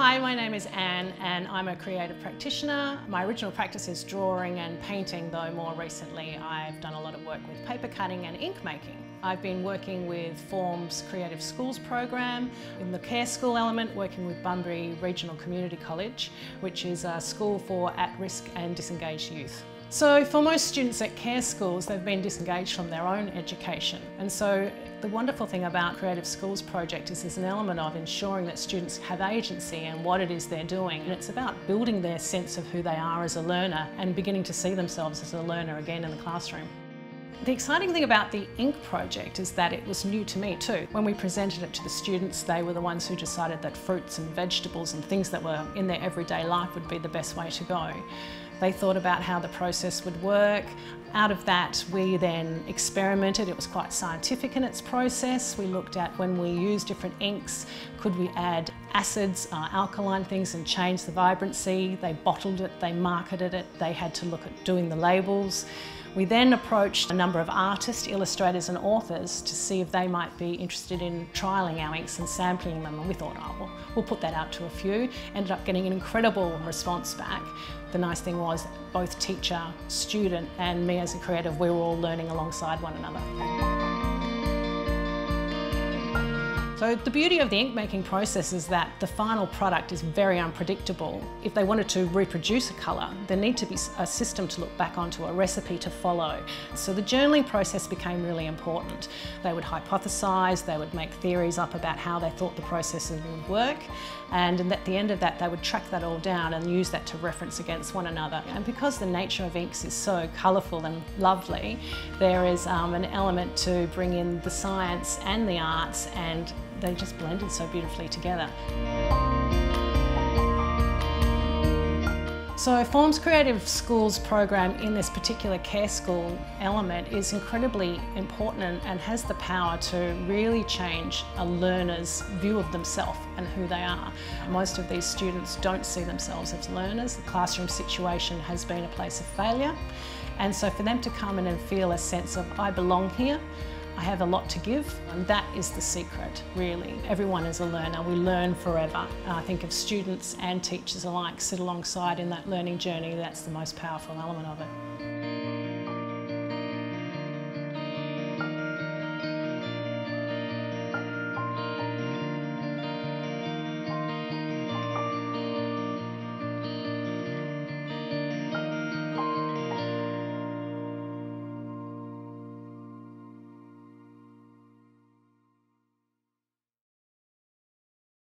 Hi, my name is Anne and I'm a creative practitioner. My original practice is drawing and painting, though more recently I've done a lot of work with paper cutting and ink making. I've been working with Form's Creative Schools program, in the care school element working with Bunbury Regional Community College, which is a school for at-risk and disengaged youth. So for most students at care schools, they've been disengaged from their own education. And so the wonderful thing about Creative Schools project is there's an element of ensuring that students have agency in what it is they're doing. And it's about building their sense of who they are as a learner and beginning to see themselves as a learner again in the classroom. The exciting thing about the ink project is that it was new to me too. When we presented it to the students, they were the ones who decided that fruits and vegetables and things that were in their everyday life would be the best way to go. They thought about how the process would work. Out of that, we then experimented. It was quite scientific in its process. We looked at when we use different inks, could we add acids, alkaline things and change the vibrancy. They bottled it, they marketed it, they had to look at doing the labels. We then approached a number of artists, illustrators and authors to see if they might be interested in trialling our inks and sampling them, and we thought, oh, well, we'll put that out to a few. Ended up getting an incredible response back. The nice thing was both teacher, student and me as a creative, we were all learning alongside one another. So the beauty of the ink making process is that the final product is very unpredictable. If they wanted to reproduce a colour, there needs to be a system to look back onto, a recipe to follow. So the journaling process became really important. They would hypothesise, they would make theories up about how they thought the processes would work, and at the end of that they would track that all down and use that to reference against one another. And because the nature of inks is so colourful and lovely, there is an element to bring in the science and the arts, and they just blended so beautifully together. So Form's Creative Schools program in this particular care school element is incredibly important and has the power to really change a learner's view of themselves and who they are. Most of these students don't see themselves as learners. The classroom situation has been a place of failure, and so for them to come in and feel a sense of I belong here, I have a lot to give, and that is the secret, really. Everyone is a learner, we learn forever. I think if students and teachers alike sit alongside in that learning journey, that's the most powerful element of it.